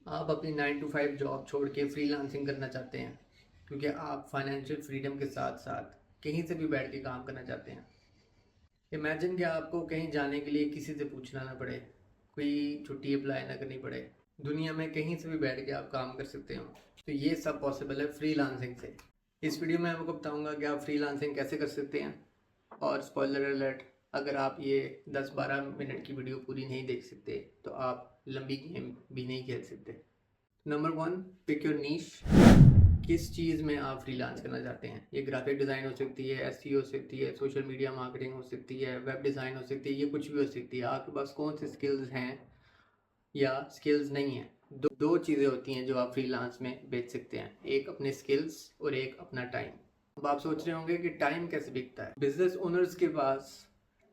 आप अपनी 9 to 5 job छोड़ के फ्रीलांसिंग करना चाहते हैं क्योंकि आप फाइनेंशियल फ्रीडम के साथ साथ कहीं से भी बैठ के काम करना चाहते हैं। इमेजिन कि आपको कहीं जाने के लिए किसी से पूछना ना पड़े, कोई छुट्टी अप्लाई ना करनी पड़े, दुनिया में कहीं से भी बैठ के आप काम कर सकते हो। तो ये सब पॉसिबल है फ्रीलांसिंग से। इस वीडियो में आपको बताऊंगा कि आप फ्रीलांसिंग कैसे कर सकते हैं। और स्पॉइलर अलर्ट, अगर आप ये 10-12 मिनट की वीडियो पूरी नहीं देख सकते तो आप लंबी गेम भी नहीं खेल सकते। Number 1, pick your niche. किस चीज़ में आप फ्रीलांस करना चाहते हैं? ये ग्राफिक डिज़ाइन हो सकती है, एसईओ हो सकती है, सोशल मीडिया मार्केटिंग हो सकती है, वेब डिज़ाइन हो सकती है, ये कुछ भी हो सकती है। आपके पास कौन से स्किल्स हैं या स्किल्स नहीं हैं? दो चीज़ें होती हैं जो आप फ्रीलांस में बेच सकते हैं, एक अपने स्किल्स और एक अपना टाइम। अब आप सोच रहे होंगे कि टाइम कैसे बिकता है। बिजनेस ओनर्स के पास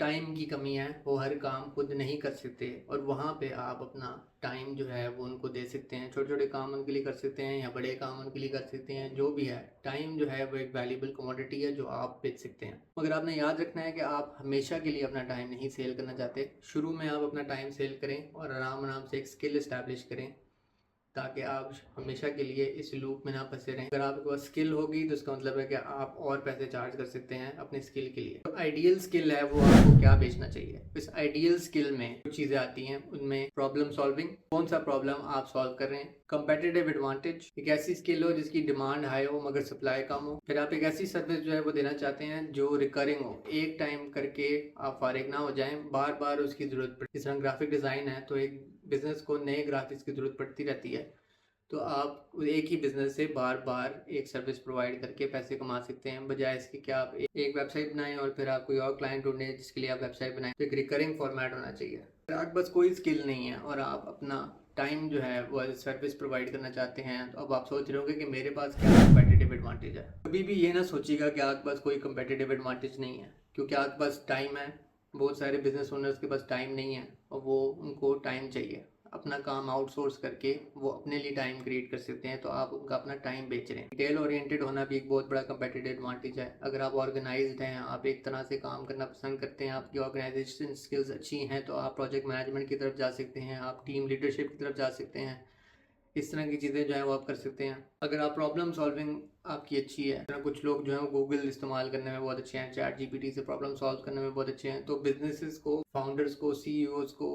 टाइम की कमी है, वो हर काम खुद नहीं कर सकते और वहाँ पे आप अपना टाइम जो है वो उनको दे सकते हैं। छोटे छोटे काम उनके लिए कर सकते हैं या बड़े काम उनके लिए कर सकते हैं। जो भी है, टाइम जो है वो एक वैल्यूबल कमोडिटी है जो आप बेच सकते हैं। मगर आपने याद रखना है कि आप हमेशा के लिए अपना टाइम नहीं सेल करना चाहते। शुरू में आप अपना टाइम सेल करें और आराम आराम से एक स्किल इस्टेब्लिश करें ताकि आप हमेशा के लिए इस लूप में ना फंसे रहें। अगर आपके पास स्किल होगी तो इसका मतलब है कि आप और पैसे चार्ज कर सकते हैं अपनी स्किल के लिए। तो आइडियल स्किल है वो आपको क्या बेचना चाहिए। इस आइडियल स्किल में कुछ चीज़ें आती हैं, उनमें प्रॉब्लम सॉल्विंग, कौन सा प्रॉब्लम आप सॉल्व कर रहे हैं। कंपेटिटिव एडवांटेज, एक ऐसी स्किल हो जिसकी डिमांड हाई हो मगर सप्लाई कम हो। फिर आप एक ऐसी सर्विस जो है वो देना चाहते हैं जो रिकरिंग हो, एक टाइम करके आप फारिग ना हो जाएं, बार बार उसकी ज़रूरत पड़े। इस तरह ग्राफिक डिज़ाइन है तो एक बिजनेस को नए ग्राफिक्स की ज़रूरत पड़ती रहती है, तो आप एक ही बिजनेस से बार बार एक सर्विस प्रोवाइड करके पैसे कमा सकते हैं, बजाय इसके कि आप एक वेबसाइट बनाएं और फिर आप कोई और क्लाइंट ढूंढें जिसके लिए आप वेबसाइट बनाएं। तो एक रिकरिंग फॉर्मेट होना चाहिए। अगर आपके पास कोई स्किल नहीं है और आप अपना टाइम जो है वो सर्विस प्रोवाइड करना चाहते हैं, तो अब आप सोच रहे होंगे कि मेरे पास क्या कंपेटिटिव एडवांटेज है। कभी भी ये ना सोचिएगा कि आपके पास कोई कंपेटिटिव एडवांटेज नहीं है, क्योंकि आपके पास टाइम है। बहुत सारे बिजनेस ओनर्स के पास टाइम नहीं है और वो उनको टाइम चाहिए। अपना काम आउटसोर्स करके वो अपने लिए टाइम क्रिएट कर सकते हैं, तो आप उनका अपना टाइम बेच रहे हैं। डिटेल ओरिएंटेड होना भी एक बहुत बड़ा कंपेटिटिव एडवांटेज है। अगर आप ऑर्गेनाइज्ड हैं, आप एक तरह से काम करना पसंद करते हैं, आपकी ऑर्गेनाइजेशन स्किल्स अच्छी हैं, तो आप प्रोजेक्ट मैनेजमेंट की तरफ जा सकते हैं, आप टीम लीडरशिप की तरफ जा सकते हैं। इस तरह की चीज़ें जो है वो आप कर सकते हैं। अगर आप प्रॉब्लम सॉल्विंग आपकी अच्छी है, कुछ लोग जो है वो गूगल इस्तेमाल करने में बहुत अच्छे हैं, चैट जीपीटी से प्रॉब्लम सॉल्व करने में बहुत अच्छे हैं, तो बिजनेसेस को, फाउंडर्स को, सीईओज को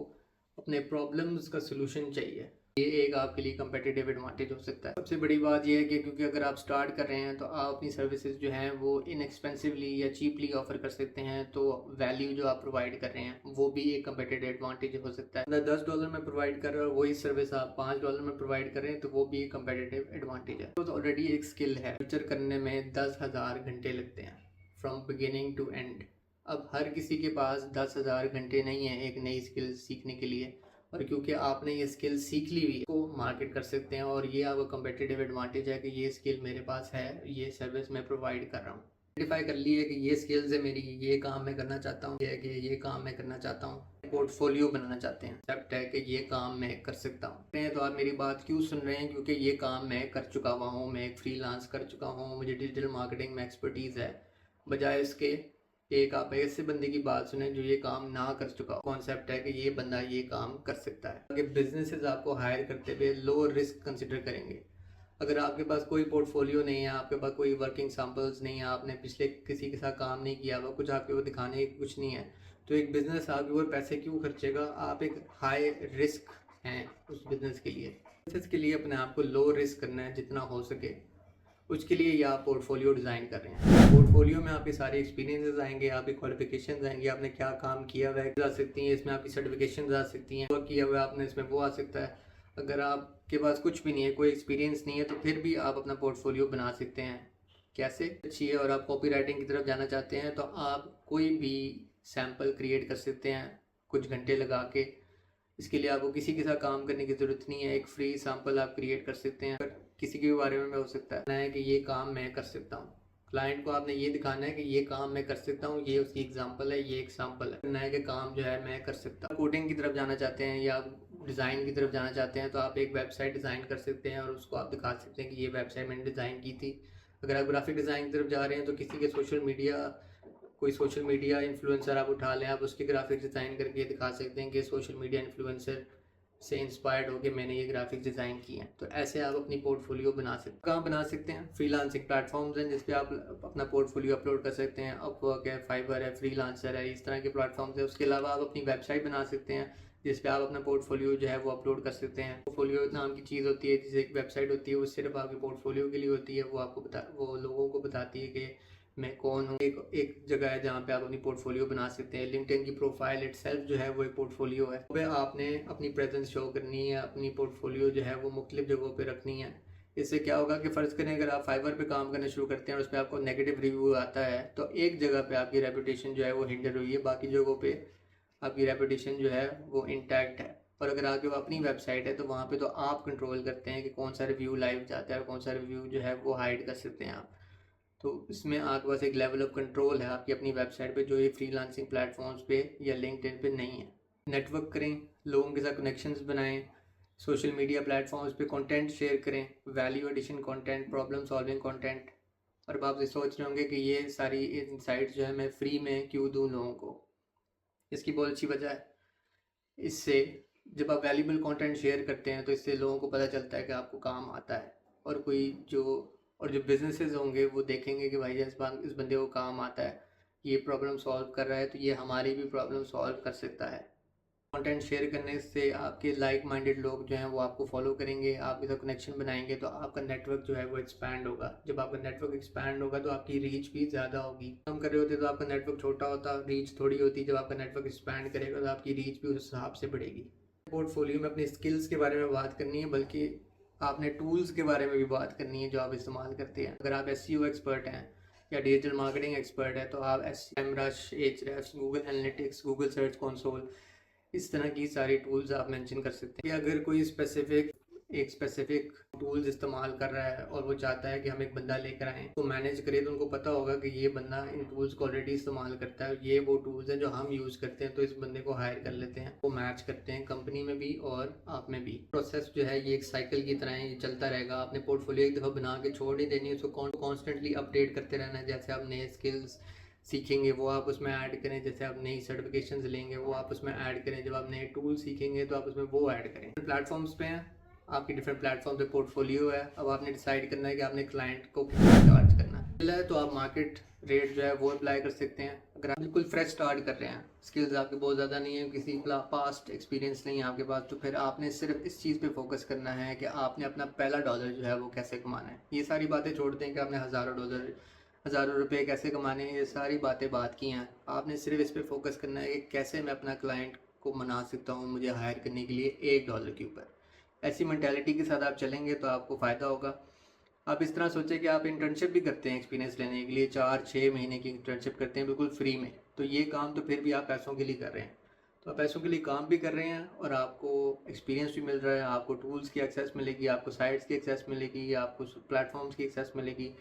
अपने प्रॉब्लम्स का सोल्यूशन चाहिए। ये एक आपके लिए कंपेटिटिव एडवांटेज हो सकता है। सबसे बड़ी बात यह है कि क्योंकि अगर आप स्टार्ट कर रहे हैं तो आप अपनी सर्विसेज जो हैं वो इनएक्सपेंसिवली या चीपली ऑफर कर सकते हैं, तो वैल्यू जो आप प्रोवाइड कर रहे हैं वो भी एक कंपेटिटिव एडवांटेज हो सकता है। अगर $10 में प्रोवाइड कर रहे हो वही सर्विस आप $5 में प्रोवाइड कर रहे हैं, तो वो भी एक कंपेटिटिव एडवांटेज है। तो ऑलरेडी एक स्किल है, कल्चर करने में 10,000 घंटे लगते हैं फ्रॉम बिगिनिंग टू एंड। अब हर किसी के पास 10,000 घंटे नहीं है एक नई स्किल सीखने के लिए, और क्योंकि आपने ये स्किल सीख ली हुई को मार्केट कर सकते हैं और ये आपका कंपेटिटिव एडवांटेज है कि ये स्किल मेरे पास है, ये सर्विस मैं प्रोवाइड कर रहा हूँ। आइडेंटिफाई कर लिए कि ये स्किल्स है मेरी, ये काम मैं करना चाहता हूँ, ये काम मैं करना चाहता हूँ, पोर्टफोलियो बनाना चाहते हैं, एक्सेप्ट है कि ये काम मैं कर सकता हूँ। तो आप मेरी बात क्यों सुन रहे हैं? क्योंकि ये काम मैं कर चुका हुआ हूँ, मैं एक फ्रीलांस कर चुका हूँ, मुझे डिजिटल मार्केटिंग में एक्सपर्टीज़ है। बजाय इसके एक आप ऐसे बंदे की बात सुने जो ये काम ना कर चुका। कॉन्सेप्ट है कि ये बंदा ये काम कर सकता है। अगर बिजनेसेस आपको हायर करते हुए लो रिस्क कंसिडर करेंगे। अगर आपके पास कोई पोर्टफोलियो नहीं है, आपके पास कोई वर्किंग सैंपल्स नहीं है, आपने पिछले किसी के साथ काम नहीं किया हुआ, कुछ आपके वो दिखाने कुछ नहीं है, तो एक बिजनेस आपके ऊपर पैसे क्यों खर्चेगा? आप एक हाई रिस्क हैं उस बिजनेस के लिए। बिजनेस के लिए अपने आप को लो रिस्क करना है जितना हो सके, उसके लिए ये आप पोर्टफोलियो डिज़ाइन कर रहे हैं। पोर्टफोलियो में आपके सारे एक्सपीरियंसेस आएंगे, आपकी क्वालिफिकेशंस आएंगी, आपने क्या काम किया हुआ है आ सकती हैं, इसमें आपकी सर्टिफिकेशंस आ सकती हैं, वो किया हुआ आपने इसमें वो आ सकता है। अगर आपके पास कुछ भी नहीं है, कोई एक्सपीरियंस नहीं है, तो फिर भी आप अपना पोर्टफोलियो बना सकते हैं। कैसे? अच्छी है और आप कॉपी राइटिंग की तरफ जाना चाहते हैं तो आप कोई भी सैम्पल क्रिएट कर सकते हैं कुछ घंटे लगा के। इसके लिए आपको किसी के साथ काम करने की ज़रूरत नहीं है, एक फ्री सैम्पल आप क्रिएट कर सकते हैं। किसी के बारे में हो सकता है कि ये काम मैं कर सकता हूँ, क्लाइंट को आपने ये दिखाना है कि ये काम मैं कर सकता हूँ, ये उसकी एग्जांपल है, ये एग्जांपल है। करना है कि काम जो है मैं कर सकता हूँ। कोडिंग की तरफ जाना चाहते हैं या डिज़ाइन की तरफ जाना चाहते हैं, तो आप एक वेबसाइट डिज़ाइन कर सकते हैं और उसको आप दिखा सकते हैं कि ये वेबसाइट मैंने डिज़ाइन की थी। अगर आप ग्राफिक डिज़ाइन की तरफ जा रहे हैं तो किसी के कोई सोशल मीडिया इन्फ्लुएंसर आप उठा लें, आप उसके ग्राफिक डिज़ाइन करके दिखा सकते हैं कि सोशल मीडिया इन्फ्लुएंसर से इंस्पायर्ड होकर मैंने ये ग्राफिक्स डिज़ाइन किए हैं। तो ऐसे आप अपनी पोर्टफोलियो बना सकते। कहाँ बना सकते हैं? फ्रीलांसिंग प्लेटफॉर्म्स हैं जिस पे आप अपना पोर्टफोलियो अपलोड कर सकते हैं। अपवर्क है, फाइवर है, फ्रीलांसर है, इस तरह के प्लेटफॉर्म्स है। उसके अलावा आप अपनी वेबसाइट बना सकते हैं जिस पे आप अपना पोर्टफोलियो जो है वो अपलोड कर सकते हैं। पोर्टफोलियो नाम की चीज़ होती है, जैसे एक वेबसाइट होती है, वो सिर्फ आपके पोर्टफोलियो के लिए होती है। वो लोगों को बताती है कि मैं कौन हूँ। एक जगह है जहाँ पे आप अपनी पोर्टफोलियो बना सकते हैं। लिंक्डइन की प्रोफाइल इटसेल्फ जो है वो एक पोर्टफोलियो है। पे आपने अपनी प्रेजेंस शो करनी है, अपनी पोर्टफोलियो जो है वो मुख्तलिफ जगहों पे रखनी है। इससे क्या होगा कि फ़र्ज़ करें अगर आप फाइवर पे काम करना शुरू करते हैं और उस पर आपको नेगेटिव रिव्यू आता है, तो एक जगह पे आपकी रेपुटेशन जो है वो हिंडर हुई है, बाकी जगहों पे आपकी रेपुटेशन जो है वो इंटैक्ट है। और अगर आपकी अपनी वेबसाइट है तो वहाँ पे तो आप कंट्रोल करते हैं कि कौन सा रिव्यू लाइव जाता है और कौन सा रिव्यू जो है वो हाइड कर सकते हैं आप। तो इसमें आपके पास एक लेवल ऑफ कंट्रोल है आपकी अपनी वेबसाइट पे, जो ये फ्रीलांसिंग प्लेटफॉर्म्स पे या लिंक्डइन पे नहीं है। नेटवर्क करें, लोगों के साथ कनेक्शंस बनाएं, सोशल मीडिया प्लेटफॉर्म्स पे कंटेंट शेयर करें, value addition content, problem solving content. और अब आप ये सोच रहे होंगे कि ये सारी इनसाइट्स जो है मैं फ्री में क्यों दूँ लोगों को। इसकी बहुत अच्छी वजह है। इससे जब आप वैल्यूबल कंटेंट शेयर करते हैं तो इससे लोगों को पता चलता है कि आपको काम आता है। और जो बिजनेसेस होंगे वो देखेंगे कि भाई इस बंदे को काम आता है, ये प्रॉब्लम सॉल्व कर रहा है, तो ये हमारी भी प्रॉब्लम सॉल्व कर सकता है। कंटेंट शेयर करने से आपके लाइक माइंडेड लोग जो हैं वो आपको फॉलो करेंगे, आपके साथ कनेक्शन बनाएंगे, तो आपका नेटवर्क जो है वो एक्सपैंड होगा। जब आपका नेटवर्क एक्सपैंड होगा तो आपकी रीच भी ज़्यादा होगी। काम कर रहे होते तो आपका नेटवर्क छोटा होता, रीच थोड़ी होती। जब आपका नेटवर्क एक्सपैंड करेगा तो आपकी रीच भी उस हिसाब से बढ़ेगी। पोर्टफोलियो में अपनी स्किल्स के बारे में बात करनी है, बल्कि आपने टूल्स के बारे में भी बात करनी है जो आप इस्तेमाल करते हैं। अगर आप SEO एक्सपर्ट हैं या डिजिटल मार्केटिंग एक्सपर्ट है तो आप SEMrush, Ahrefs, Google analytics, Google search console, इस तरह की सारी टूल्स आप मेंशन कर सकते हैं। अगर कोई एक स्पेसिफिक टूल्स इस्तेमाल कर रहा है और वो चाहता है कि हम एक बंदा लेकर आएँ तो मैनेज करें, तो उनको पता होगा कि ये बंदा इन टूल्स को ऑलरेडी इस्तेमाल करता है, ये वो टूल्स हैं जो हम यूज़ करते हैं, तो इस बंदे को हायर कर लेते हैं। वो मैच करते हैं कंपनी में भी और आप में भी। प्रोसेस जो है ये एक साइकिल की तरह है, ये चलता रहेगा। आपने पोर्टफोलियो एक दफ़ा बना के छोड़ नहीं देनी, उसको कॉन्स्टेंटली अपडेट करते रहना है। जैसे आप नए स्किल्स सीखेंगे वो आप उसमें ऐड करें, जैसे आप नई सर्टिफिकेशंस लेंगे वो आप उसमें ऐड करें, जब आप नए टूल सीखेंगे तो आप उसमें वो ऐड करें। प्लेटफॉर्म्स पे हैं, आपकी डिफरेंट प्लेटफॉर्म पे पोर्टफोलियो है। अब आपने डिसाइड करना है कि आपने क्लाइंट को कितना चार्ज करना है। तो आप मार्केट रेट जो है वो अप्लाई कर सकते हैं। अगर आप बिल्कुल फ्रेश स्टार्ट कर रहे हैं, स्किल्स आपके बहुत ज़्यादा नहीं है, किसी पास्ट एक्सपीरियंस नहीं है आपके पास, तो फिर आपने सिर्फ इस चीज़ पे फोकस करना है कि आपने अपना पहला डॉलर जो है वो कैसे कमाना है। ये सारी बातें छोड़ते हैं कि आपने हज़ारों रुपए कैसे कमाने हैं, ये सारी बात की हैं। आपने सिर्फ इस पर फोकस करना है कि कैसे मैं अपना क्लाइंट को मना सकता हूँ मुझे हायर करने के लिए $1 के ऊपर। ऐसी मेंटालिटी के साथ आप चलेंगे तो आपको फ़ायदा होगा। आप इस तरह सोचें कि आप इंटर्नशिप भी करते हैं एक्सपीरियंस लेने के लिए, 4-6 महीने की इंटर्नशिप करते हैं बिल्कुल फ्री में। तो ये काम तो फिर भी आप पैसों के लिए कर रहे हैं। तो आप पैसों के लिए काम भी कर रहे हैं और आपको एक्सपीरियंस भी मिल रहा है, आपको टूल्स की एक्सेस मिलेगी, आपको साइट्स की एक्सेस मिलेगी, आपको प्लेटफॉर्म्स की एक्सेस मिलेगी,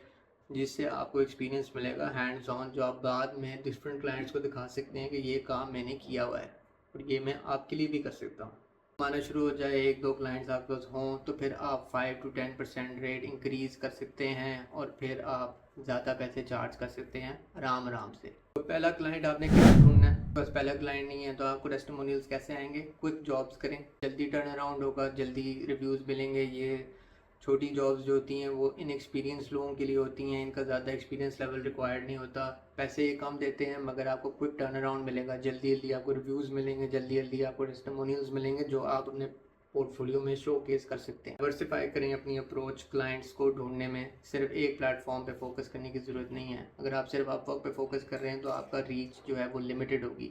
जिससे आपको एक्सपीरियंस मिलेगा हैंड्स ऑन, जो आप बाद में डिफरेंट क्लाइंट्स को दिखा सकते हैं कि ये काम मैंने किया हुआ है और ये मैं आपके लिए भी कर सकता हूँ। माना शुरू हो जाए, 1-2 क्लाइंट्स आपके पास हों तो फिर आप 5 to 10% रेट इंक्रीज़ कर सकते हैं और फिर आप ज़्यादा पैसे चार्ज कर सकते हैं आराम से। तो पहला क्लाइंट आपने कैसे ढूंढना है? बस पहला क्लाइंट नहीं है तो आपको टेस्टिमोनियल्स कैसे आएंगे? क्विक जॉब्स करें, जल्दी टर्न अराउंड होगा, जल्दी रिव्यूज़ मिलेंगे। ये छोटी जॉब्स जो होती हैं वो इनएक्सपीरियंस लोगों के लिए होती हैं, इनका ज़्यादा एक्सपीरियंस लेवल रिक्वायर्ड नहीं होता, पैसे ये कम देते हैं, मगर आपको क्विक टर्न अराउंड मिलेगा, जल्दी जल्दी आपको रिव्यूज़ मिलेंगे, जल्दी जल्दी आपको टेस्टिमोनियल्स मिलेंगे जो आप अपने पोर्टफोलियो में शो केस कर सकते हैं। डाइवर्सिफाई करें अपनी अप्रोच क्लाइंट्स को ढूंढने में, सिर्फ एक प्लेटफॉर्म पे फोकस करने की ज़रूरत नहीं है। अगर आप सिर्फ अपवर्क पे फोकस कर रहे हैं तो आपका रीच जो है वो लिमिटेड होगी।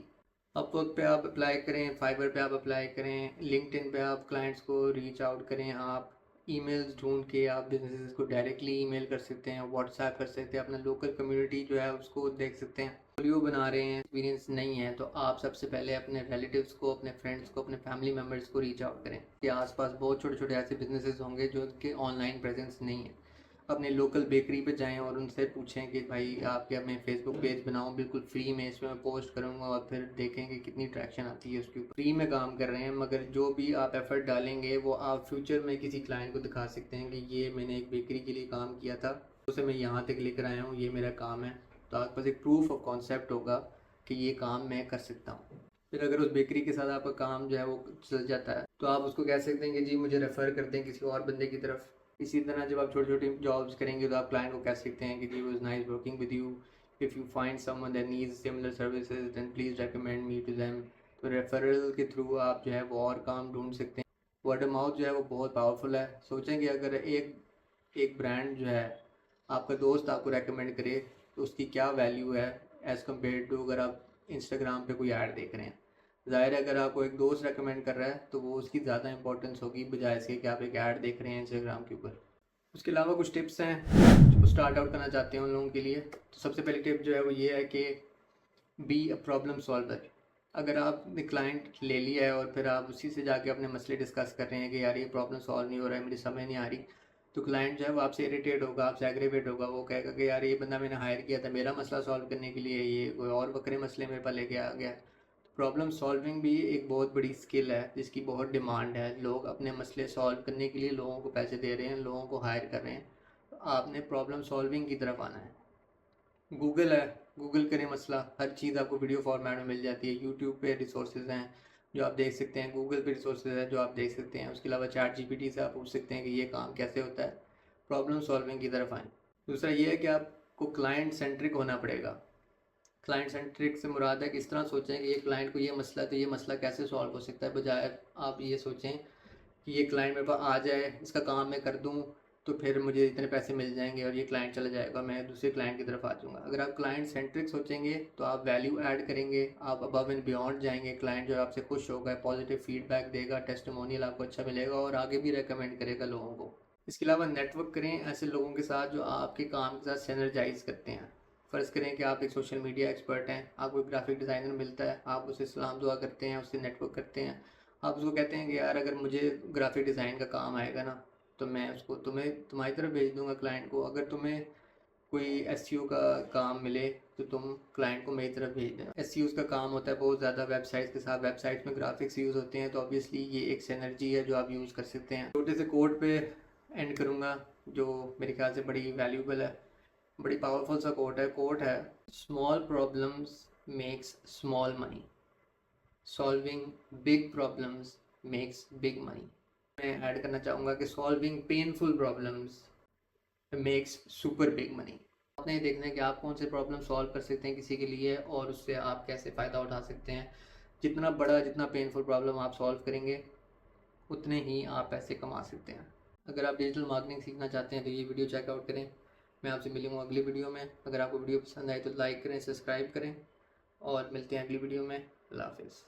अपवर्क पे आप अप्लाई करें, फाइवर पे आप अप्लाई करें, लिंक्डइन पे आप क्लाइंट्स को रीच आउट करें, आप ईमेल्स ढूंढ के आप बिजनेसेस को डायरेक्टली ईमेल कर सकते हैं, व्हाट्सएप कर सकते हैं, अपना लोकल कम्युनिटी जो है उसको देख सकते हैं। वीडियो बना रहे हैं, एक्सपीरियंस नहीं है तो आप सबसे पहले अपने रिलेटिव्स को, अपने फ्रेंड्स को, अपने फैमिली मेम्बर्स को रीच आउट करें। के आसपास बहुत छोटे छोटे ऐसे बिजनेसेस होंगे जो उनके ऑनलाइन प्रेजेंस नहीं है। अपने लोकल बेकरी पे जाएं और उनसे पूछें कि भाई आप क्या, मैं फेसबुक पेज बनाऊं बिल्कुल फ्री में, इसमें मैं पोस्ट करूंगा और फिर देखें कि कितनी ट्रैक्शन आती है उसके ऊपर। फ्री में काम कर रहे हैं मगर जो भी आप एफर्ट डालेंगे वो आप फ्यूचर में किसी क्लाइंट को दिखा सकते हैं कि ये मैंने एक बेकरी के लिए काम किया था, उसे मैं यहाँ तक लेकर आया हूँ, ये मेरा काम है। तो आपके पास एक प्रूफ ऑफ कॉन्सेप्ट होगा कि ये काम मैं कर सकता हूँ। फिर अगर उस बेकरी के साथ आपका काम जो है वो चल जाता है तो आप उसको कह सकते हैं कि जी मुझे रेफ़र कर दें किसी और बंदे की तरफ। इसी तरह जब आप छोटी छोटी जॉब्स करेंगे तो आप क्लाइंट को कह सकते हैं कि जी was nice working with you, if you find someone that needs similar services then please recommend me to them. तो रेफरल के थ्रू आप जो है वो और काम ढूंढ सकते हैं। वर्ड ऑफ माउथ जो है वो बहुत पावरफुल है। सोचेंगे अगर एक एक ब्रांड जो है आपका दोस्त आपको रेकमेंड करे तो उसकी क्या वैल्यू है एज़ कम्पेयर टू अगर आप इंस्टाग्राम पे कोई ऐड देख रहे हैं। ज़ाहिर है अगर आपको एक दोस्त रेकमेंड कर रहा है तो वो उसकी ज़्यादा इंपॉर्टेंस होगी बजाय इसके कि आप एक ऐड देख रहे हैं इंस्टाग्राम के ऊपर। उसके अलावा कुछ टिप्स हैं जो स्टार्ट आउट करना चाहते हैं उन लोगों के लिए। तो सबसे पहली टिप जो है वो ये है कि बी अ प्रॉब्लम सॉल्वर। अगर आपने क्लाइंट ले लिया है और फिर आप उसी से जाके अपने मसले डिस्कस कर रहे हैं कि यार ये प्रॉब्लम सॉल्व नहीं हो रहा है, मुझे समझ नहीं आ रही, तो क्लाइंट जो है वो आपसे इरिटेट होगा, आपसे एग्रीवेट होगा। वो कहेगा कि यार ये बंदा मैंने हायर किया था मेरा मसला सॉल्व करने के लिए, ये कोई और बकरे मसले मेरे पास लेके आ गया। प्रॉब्लम सॉल्विंग भी एक बहुत बड़ी स्किल है जिसकी बहुत डिमांड है। लोग अपने मसले सॉल्व करने के लिए लोगों को पैसे दे रहे हैं, लोगों को हायर कर रहे हैं। तो आपने प्रॉब्लम सॉल्विंग की तरफ आना है। गूगल है, गूगल करें मसला, हर चीज़ आपको वीडियो फॉर्मेट में मिल जाती है। यूट्यूब पे रिसोर्सेज हैं जो आप देख सकते हैं, गूगल पे रिसोर्सेज हैं जो आप देख सकते हैं। उसके अलावा चैट जीपीटी से आप पूछ सकते हैं कि ये काम कैसे होता है। प्रॉब्लम सॉल्विंग की तरफ आएँ। दूसरा ये है कि आपको क्लाइंट सेंट्रिक होना पड़ेगा। क्लाइंट सेंट्रिक से मुराद है कि इस तरह सोचें कि ये क्लाइंट को ये मसला है तो ये मसला कैसे सॉल्व हो सकता है, बजाय आप ये सोचें कि ये क्लाइंट मेरे पास आ जाए, इसका काम मैं कर दूँ तो फिर मुझे इतने पैसे मिल जाएंगे और ये क्लाइंट चला जाएगा, मैं दूसरे क्लाइंट की तरफ आ जाऊँगा। अगर आप क्लाइंट सेंट्रिक सोचेंगे तो आप वैल्यू ऐड करेंगे, आप अबव एंड बियॉन्ड जाएंगे। क्लाइंट जो आपसे खुश होगा, पॉजिटिव फीडबैक देगा, टेस्टिमोनियल आपको अच्छा मिलेगा और आगे भी रेकमेंड करेगा लोगों को। इसके अलावा नेटवर्क करें ऐसे लोगों के साथ जो आपके काम के साथ सिनर्जाइज करते हैं। फ़र्ज़ करें कि आप एक सोशल मीडिया एक्सपर्ट हैं, आपको एक ग्राफिक डिज़ाइनर मिलता है, आप उसे सलाम दुआ करते हैं, उससे नेटवर्क करते हैं। आप उसको कहते हैं कि यार अगर मुझे ग्राफिक डिज़ाइन का काम आएगा ना तो मैं उसको तुम्हें तुम्हारी तरफ भेज दूंगा क्लाइंट को। अगर तुम्हें कोई एसईओ का काम मिले तो तुम क्लाइंट को मेरी तरफ भेज देना। एसईओ का काम होता है बहुत ज़्यादा वेबसाइट्स के साथ, वेबसाइट्स में ग्राफिक्स यूज़ होते हैं, तो ऑब्वियसली ये एक सिनर्जी है जो आप यूज़ कर सकते हैं। छोटे से कोड पे एंड करूँगा जो मेरे ख्याल से बड़ी वैल्यूबल है, बड़ी पावरफुल सा कोट है, small problems makes small money, solving big problems makes big money. मैं ऐड करना चाहूँगा कि solving painful problems makes super big money. आपने ये देखना है कि आप कौन से प्रॉब्लम सॉल्व कर सकते हैं किसी के लिए और उससे आप कैसे फ़ायदा उठा सकते हैं। जितना बड़ा जितना पेनफुल प्रॉब्लम आप सॉल्व करेंगे उतने ही आप पैसे कमा सकते हैं। अगर आप डिजिटल मार्केटिंग सीखना चाहते हैं तो ये वीडियो चेकआउट करें। मैं आपसे मिलूँगा अगली वीडियो में। अगर आपको वीडियो पसंद आए तो लाइक करें, सब्सक्राइब करें और मिलते हैं अगली वीडियो में। अल्लाह हाफिज़।